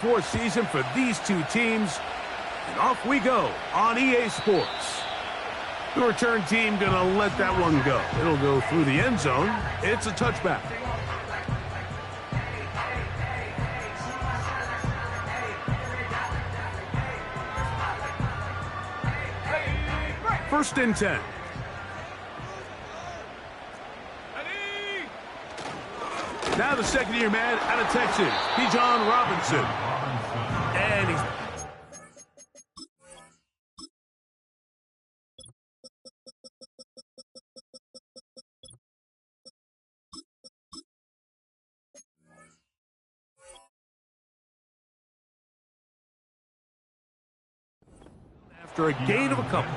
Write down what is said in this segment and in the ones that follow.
Fourth season for these two teams, and off we go on EA Sports. The return team gonna let that one go. It'll go through the end zone. It's a touchback. First and 10. Now the second-year man out of Texas, Bijan Robinson. And he's... after a gain of a couple.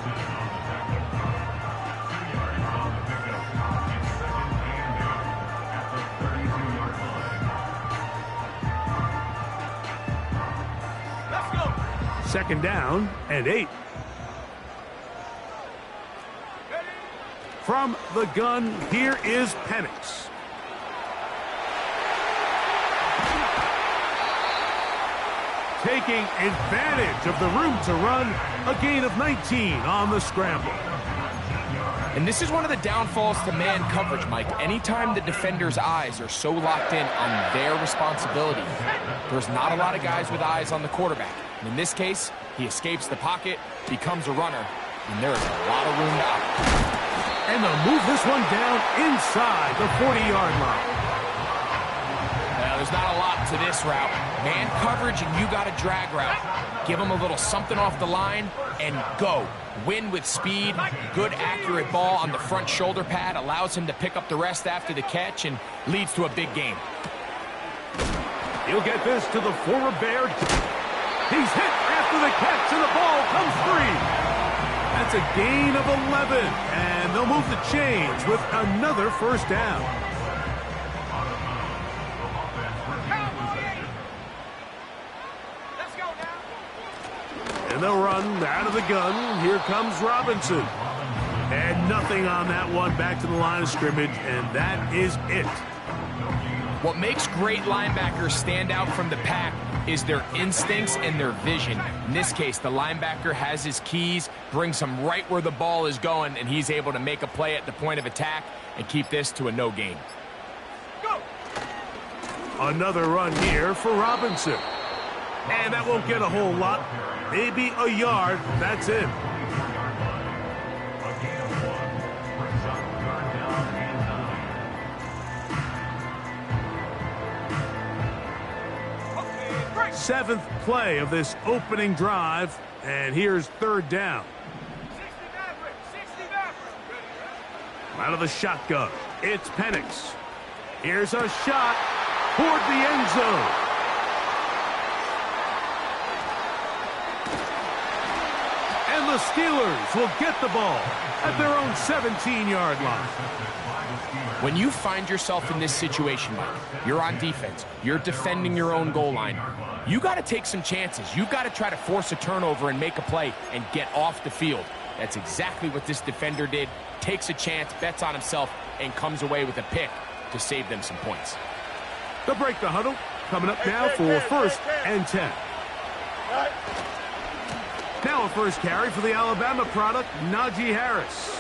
Second down and 8. From the gun, here is Penix. Taking advantage of the room to run, a gain of 19 on the scramble. And this is one of the downfalls to man coverage, Mike. Anytime the defender's eyes are so locked in on their responsibility, there's not a lot of guys with eyes on the quarterback. And in this case, he escapes the pocket, becomes a runner, and there is a lot of room to operate. And they'll move this one down inside the 40-yard line. Now, there's not a lot to this route. Man coverage, and you got a drag route. Give him a little something off the line, and go. Win with speed. Good, accurate ball on the front shoulder pad allows him to pick up the rest after the catch and leads to a big game. He'll get this to the former Bear. He's hit after the catch, and the ball comes free. That's a gain of 11, and they'll move the chains with another first down. And they'll run out of the gun. Here comes Robinson. And nothing on that one. Back to the line of scrimmage, and that is it. What makes great linebackers stand out from the pack is their instincts and their vision. In this case, the linebacker has his keys, brings him right where the ball is going, and he's able to make a play at the point of attack and keep this to a no gain. Go! Another run here for Robinson. And that won't get a whole lot. Maybe a yard. That's it. Seventh play of this opening drive, and here's third down. Out of the shotgun, it's Penix. Here's a shot toward the end zone. And the Steelers will get the ball at their own 17-yard line. When you find yourself in this situation, Mike, you're on defense, you're defending your own goal line, you got to take some chances. You've got to try to force a turnover and make a play and get off the field. That's exactly what this defender did. Takes a chance, bets on himself, and comes away with a pick to save them some points. They'll break the huddle. Coming up now for first and 10. Now a first carry for the Alabama product, Najee Harris.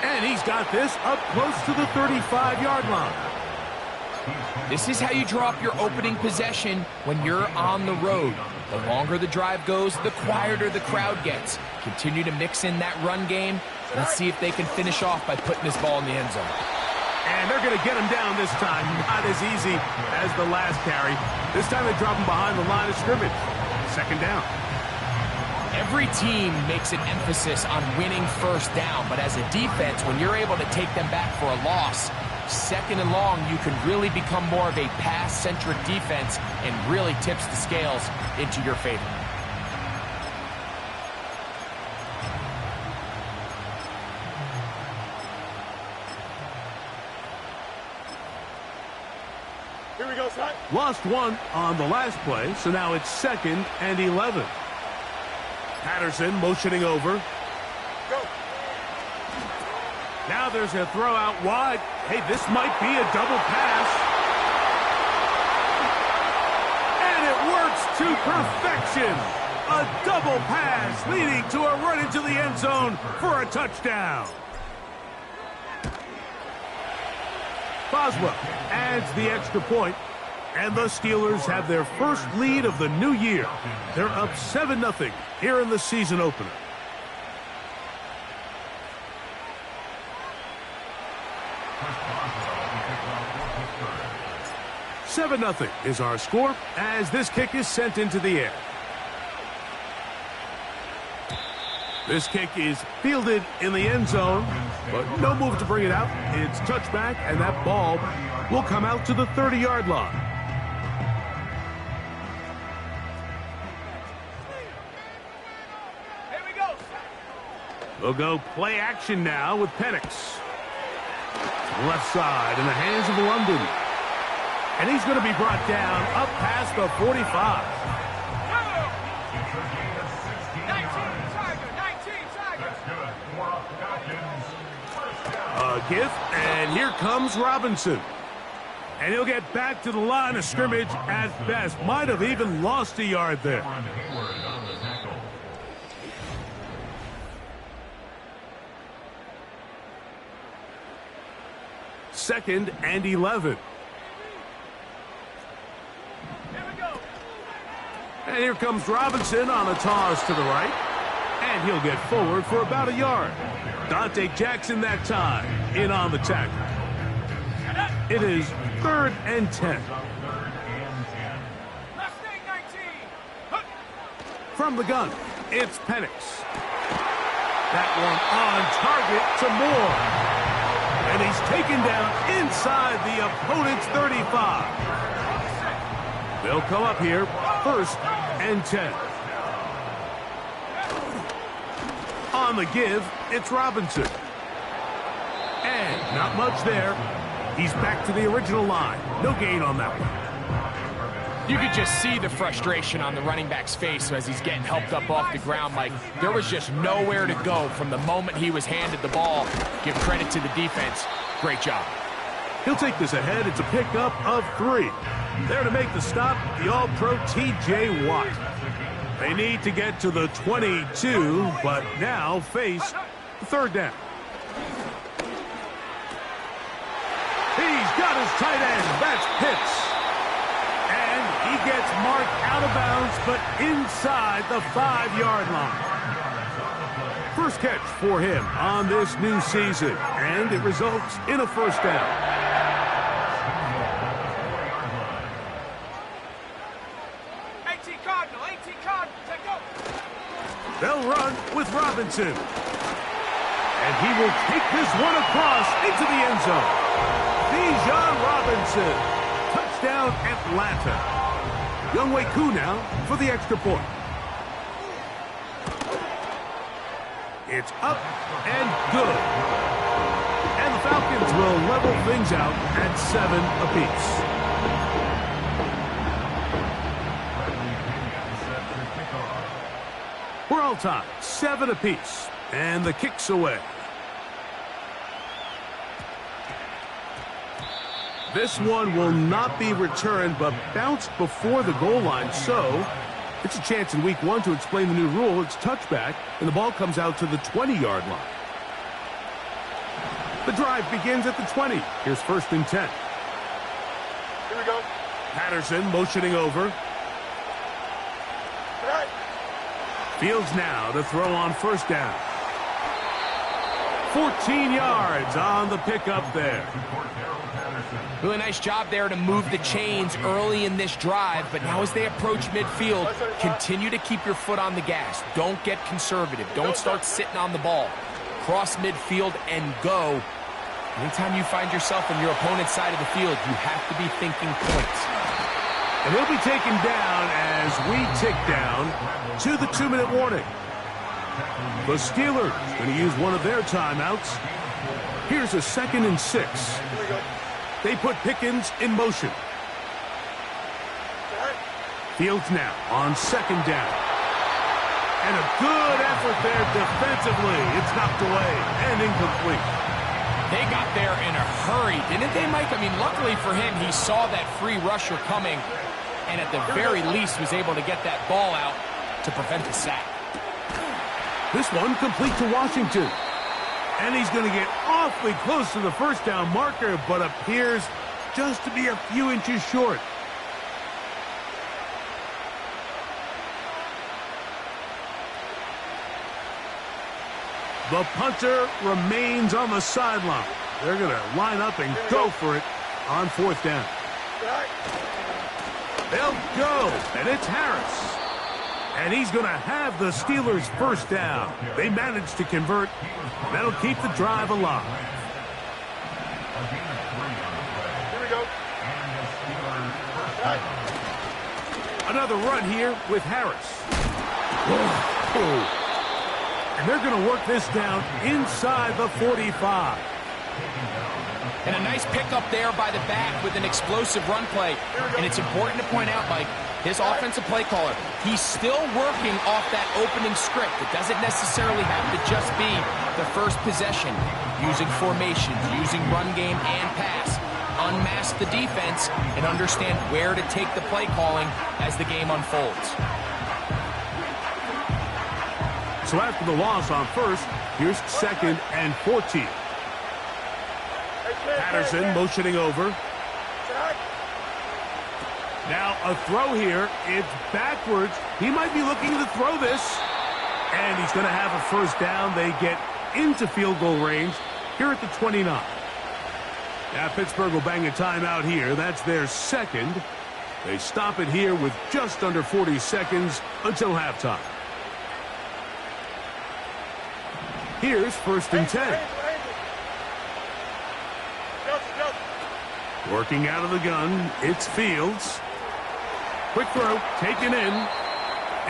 And he's got this up close to the 35-yard line. This is how you draw up your opening possession when you're on the road. The longer the drive goes, the quieter the crowd gets. Continue to mix in that run game. Let's see if they can finish off by putting this ball in the end zone. And they're going to get him down this time. Not as easy as the last carry. This time they drop him behind the line of scrimmage. Second down. Every team makes an emphasis on winning first down, but as a defense, when you're able to take them back for a loss, second and long, you can really become more of a pass-centric defense and really tips the scales into your favor. Here we go, son. Lost one on the last play, so now it's 2nd and 11. Patterson motioning over. Go. Now there's a throw out wide. Hey, this might be a double pass. And it works to perfection. A double pass leading to a run into the end zone for a touchdown. Boswell adds the extra point, and the Steelers have their first lead of the new year. They're up 7-0 here in the season opener. $7-0 is our score as this kick is sent into the air. This kick is fielded in the end zone, but no move to bring it out. It's touchback, and that ball will come out to the 30-yard line. Here we go. We'll go play action now with Penix. Left side in the hands of London. And he's going to be brought down up past the 45. A give, and here comes Robinson. And he'll get back to the line of scrimmage at best. Might have even lost a yard there. Second and 11. And here comes Robinson on a toss to the right. And he'll get forward for about a yard. Dante Jackson that time in on the tackle. It is 3rd and 10. From the gun, it's Penix. That one on target to Moore. And he's taken down inside the opponent's 35. They'll come up here, 1st and 10. On the give, it's Robinson. And not much there. He's back to the original line. No gain on that one. You could just see the frustration on the running back's face as he's getting helped up off the ground. Like, there was just nowhere to go from the moment he was handed the ball. Give credit to the defense. Great job. He'll take this ahead. It's a pickup of 3. There to make the stop, the All-Pro T.J. Watt. They need to get to the 22, but now face 3rd down. He's got his tight end. That's Pitts. And he gets marked out of bounds, but inside the 5-yard line. First catch for him on this new season, and it results in a 1st down. They'll run with Robinson. And he will take this one across into the end zone. Bijan Robinson. Touchdown, Atlanta. Younghoe Koo now for the extra point. It's up and good. And the Falcons will level things out at 7 apiece. We're all tied, 7 apiece, and the kick's away. This one will not be returned, but bounced before the goal line, so it's a chance in week 1 to explain the new rule. It's touchback, and the ball comes out to the 20-yard line. The drive begins at the 20. Here's 1st and 10. Here we go. Patterson motioning over. Fields now to throw on 1st down. 14 yards on the pickup there. Really nice job there to move the chains early in this drive, but now as they approach midfield, continue to keep your foot on the gas. Don't get conservative. Don't start sitting on the ball. Cross midfield and go. Anytime you find yourself on your opponent's side of the field, you have to be thinking points. And he'll be taken down as we tick down to the 2-minute warning. The Steelers going to use one of their timeouts. Here's a 2nd and 6. They put Pickens in motion. Fields now on 2nd down. And a good effort there defensively. It's knocked away and incomplete. They got there in a hurry, didn't they, Mike? I mean, luckily for him, he saw that free rusher coming, and at the very least was able to get that ball out to prevent the sack. This one complete to Washington. And he's going to get awfully close to the first down marker, but appears just to be a few inches short. The punter remains on the sideline. They're going to line up and go for it on fourth down. They'll go, and it's Harris. And he's going to have the Steelers' first down. They managed to convert. That'll keep the drive alive. Here we go. Another run here with Harris. And they're going to work this down inside the 45. And a nice pickup there by the back with an explosive run play. And it's important to point out, Mike, his offensive play caller, he's still working off that opening script. It doesn't necessarily have to just be the first possession. Using formations, using run game and pass. Unmask the defense and understand where to take the play calling as the game unfolds. So after the loss on first, here's 2nd and 14. Patterson motioning over. Now a throw here. It's backwards. He might be looking to throw this. And he's going to have a first down. They get into field goal range here at the 29. Now Pittsburgh will bang a timeout here. That's their second. They stop it here with just under 40 seconds until halftime. Here's 1st and 10. Working out of the gun, it's Fields. Quick throw, taken in,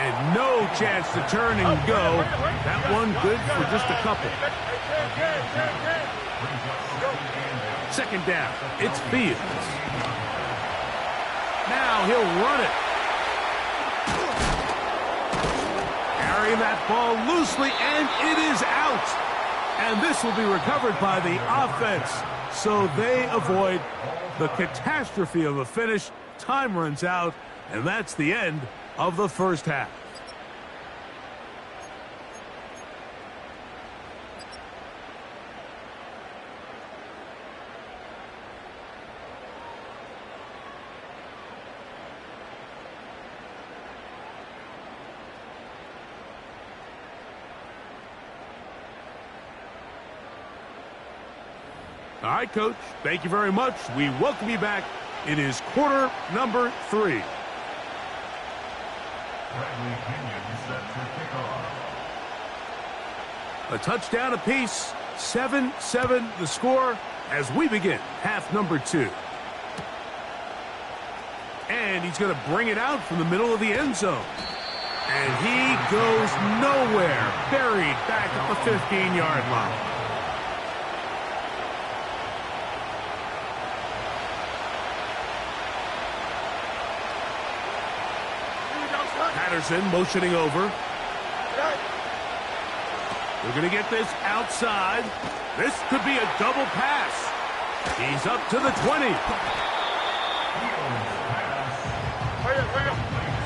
and no chance to turn and go. That one good for just a couple. 2nd down, it's Fields. Now he'll run it. Carrying that ball loosely, and it is out. And this will be recovered by the offense. So they avoid the catastrophe of a finish. Time runs out, and that's the end of the first half. All right, Coach, thank you very much. We welcome you back. It is quarter number 3. A touchdown apiece, 7-7 the score as we begin half number 2. And he's going to bring it out from the middle of the end zone. And he goes nowhere, buried back at the 15-yard line. Patterson motioning over. They're going to get this outside. This could be a double pass. He's up to the 20.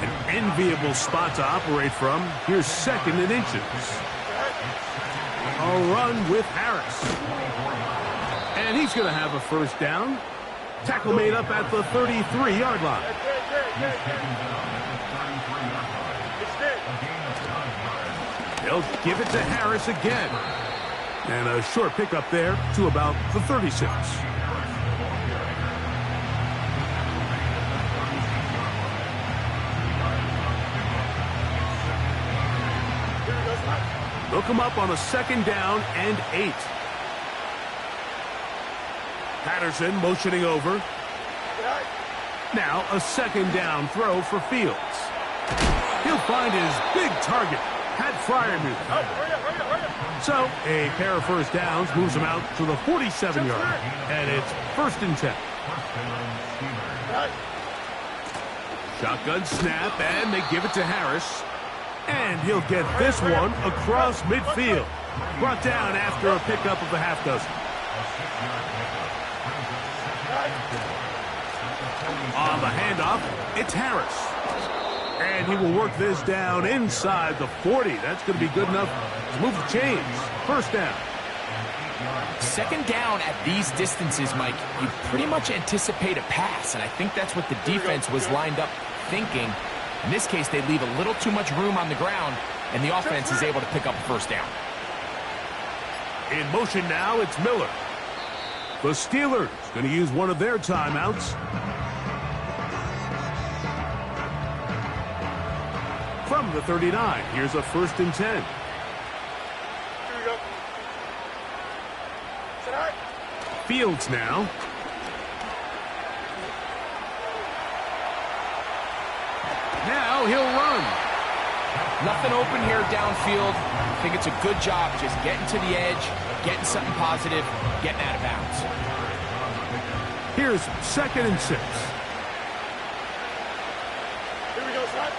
An enviable spot to operate from. Here's 2nd and inches. A run with Harris. And he's going to have a first down. Tackle made up at the 33-yard line. They'll give it to Harris again. And a short pickup there to about the 36. They'll come up on a 2nd down and 8. Patterson motioning over. Now a 2nd down throw for Fields. He'll find his big target. Had Freiermuth. So a pair of first downs moves him out to the 47-yard. And it's 1st and 10. Shotgun snap, and they give it to Harris. And he'll get this one across midfield. Brought down after a pickup of a half dozen. On the handoff, it's Harris. And he will work this down inside the 40. That's going to be good enough to move the chains. First down. Second down at these distances, Mike, you pretty much anticipate a pass, and I think that's what the defense was lined up thinking. In this case, they leave a little too much room on the ground, and the offense is able to pick up a first down. In motion now, it's Miller. The Steelers going to use one of their timeouts. From the 39, here's a 1st and 10. Here we go. Sit high. Fields now. Now he'll run. Nothing open here downfield. I think it's a good job just getting to the edge, getting something positive, getting out of bounds. Here's 2nd and 6. Here we go, son.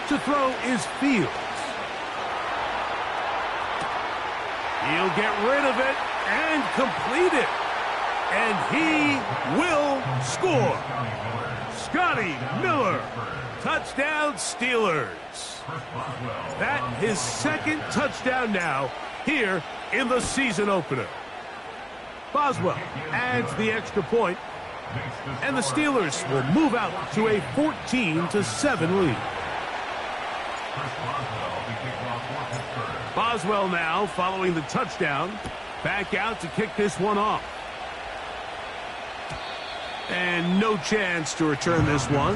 To throw is Fields. He'll get rid of it and complete it. And he will score. Scotty Miller. Touchdown, Steelers. That his 2nd touchdown now here in the season opener. Boswell adds the extra point, and the Steelers will move out to a 14-7 lead. Boswell now following the touchdown, back out to kick this one off. And no chance to return this one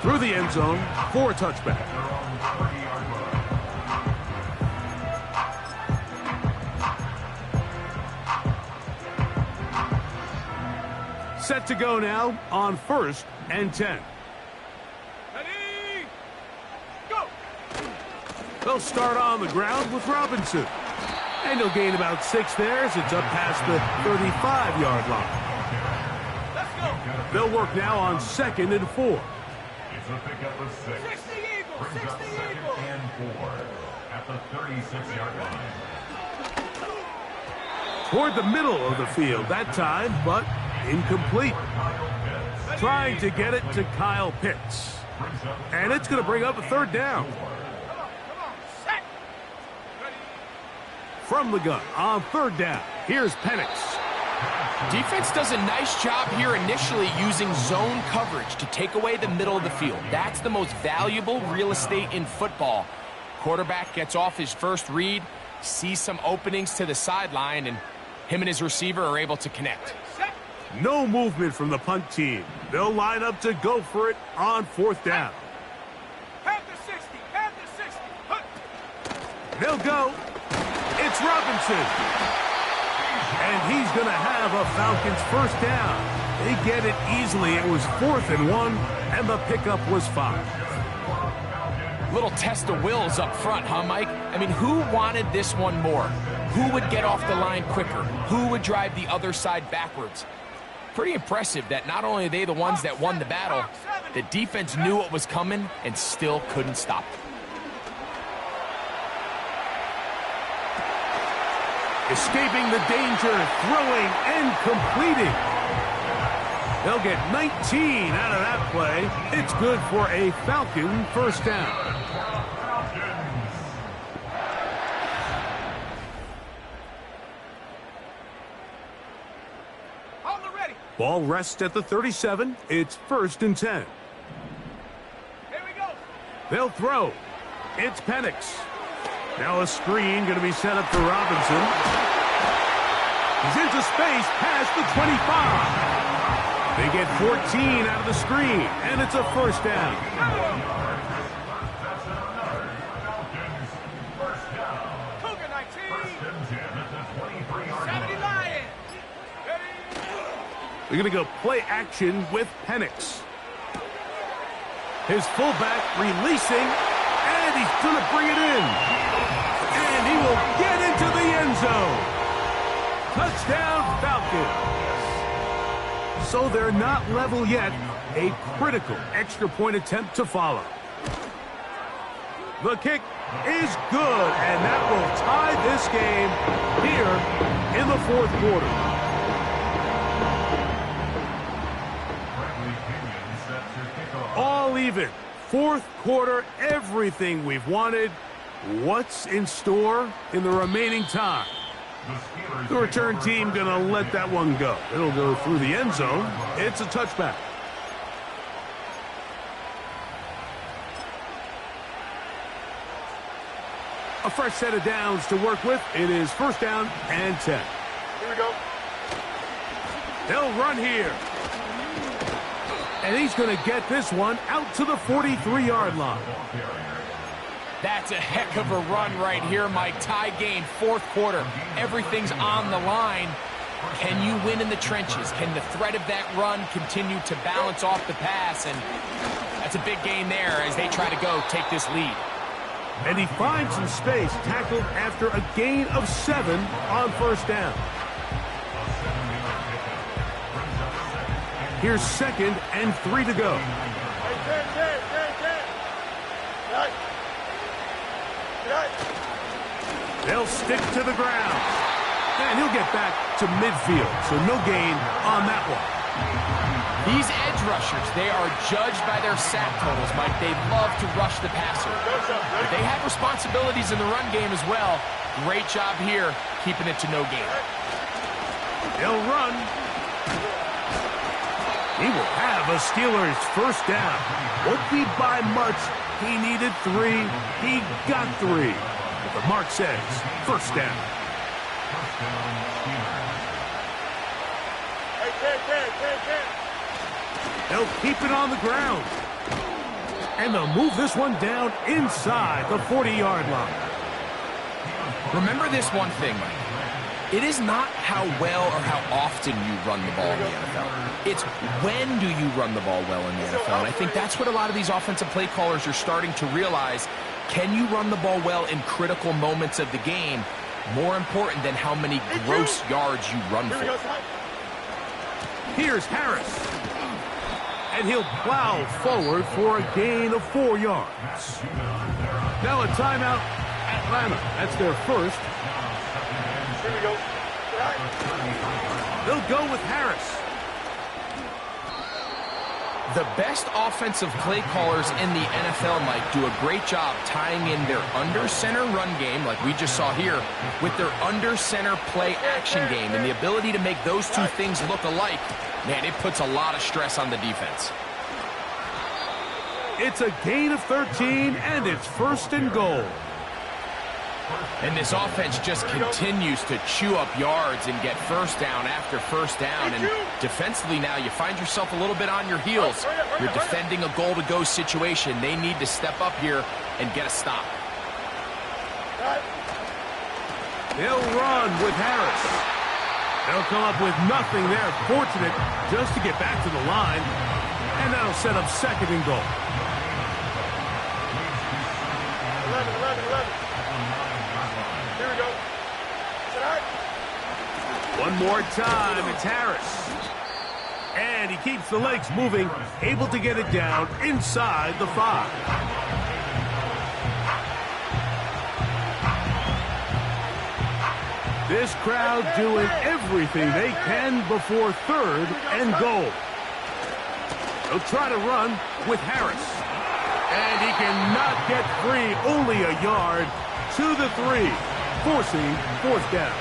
through the end zone for a touchback. Set to go now on 1st and 10. Ready? Go! They'll start on the ground with Robinson. And he'll gain about 6 there as it's up past the 35-yard line. They'll work now on 2nd and 4. It's a pickup of 6. 60 Eagles! 60 Eagles! And 4 at the 36-yard line. Toward the middle of the field that time, but incomplete. Trying to get it to Kyle Pitts. And it's going to bring up a 3rd down. From the gun on 3rd down, here's Penix. Defense does a nice job here initially using zone coverage to take away the middle of the field. That's the most valuable real estate in football. Quarterback gets off his first read, sees some openings to the sideline, and him and his receiver are able to connect. No movement from the punt team. They'll line up to go for it on 4th down. Panther 60! Panther 60! They'll go. It's Robinson. And he's going to have a Falcons 1st down. They get it easily. It was 4th and 1, and the pickup was 5. Little test of wills up front, huh, Mike? I mean, who wanted this one more? Who would get off the line quicker? Who would drive the other side backwards? Pretty impressive that not only are they the ones that won the battle, the defense knew what was coming and still couldn't stop it. Escaping the danger, throwing and completing. They'll get 19 out of that play. It's good for a Falcon 1st down. Ball rests at the 37. It's 1st and 10. Here we go. They'll throw. It's Penix. Now a screen going to be set up for Robinson. He's into space past the 25. They get 14 out of the screen, and it's a 1st down. Cougar 19. 70 Lions. They're going to go play action with Penix. His fullback releasing, and he's going to bring it in. And he will get into the end zone. Touchdown, Falcons. So they're not level yet. A critical extra point attempt to follow. The kick is good, and that will tie this game here in the fourth quarter. All even. Fourth quarter, everything we've wanted. What's in store in the remaining time? The return team going to let that one go. It'll go through the end zone. It's a touchback. A fresh set of downs to work with. It is first down and 10. Here we go. They'll run here. And he's going to get this one out to the 43-yard line. That's a heck of a run right here, Mike. Tie game, fourth quarter. Everything's on the line. Can you win in the trenches? Can the threat of that run continue to balance off the pass? And that's a big gain there as they try to go take this lead. And he finds some space, tackled after a gain of 7 on first down. Here's second and 3 to go. They'll stick to the ground. And he'll get back to midfield, so no gain on that one. These edge rushers, they are judged by their sack totals, Mike. They love to rush the passer. But they have responsibilities in the run game as well. Great job here, keeping it to no gain. They'll run. He will have a Steelers first down. Won't be by much. He needed 3. He got 3. But the mark says first down. They'll keep it on the ground. And they'll move this one down inside the 40-yard line. Remember this one thing, Mike. It is not how well or how often you run the ball in the NFL. It's when do you run the ball well in the NFL. And I think that's what a lot of these offensive play callers are starting to realize. Can you run the ball well in critical moments of the game? More important than how many gross yards you run for. Here's Harris. And he'll plow forward for a gain of 4 yards. Now a timeout, Atlanta. That's their first. Here we go. They'll go with Harris. The best offensive play callers in the NFL, Mike, do a great job tying in their under-center run game, like we just saw here, with their under-center play action game. And the ability to make those two things look alike, man, it puts a lot of stress on the defense. It's a gain of 13, and it's first and goal. And this offense just continues to chew up yards and get first down after first down. And defensively now, you find yourself a little bit on your heels. You're defending a goal-to-go situation. They need to step up here and get a stop. They'll run with Harris. They'll come up with nothing there. Fortunate just to get back to the line. And that'll set up second and goal. 11. Here we go. One more time, it's Harris. And he keeps the legs moving, able to get it down inside the 5. This crowd doing everything they can before third and goal. They'll try to run with Harris. And he cannot get free, only a yard to the 3, forcing fourth down.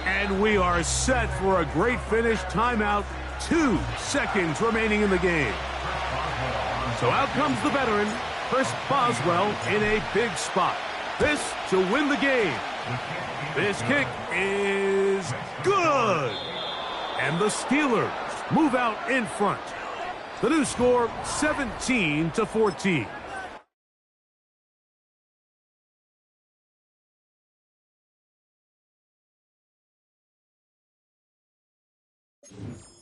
And we are set for a great finish. Timeout, 2 seconds remaining in the game. So out comes the veteran, Chris Boswell, in a big spot. This to win the game. This kick is good. And the Steelers move out in front. The new score, 17-14. 2.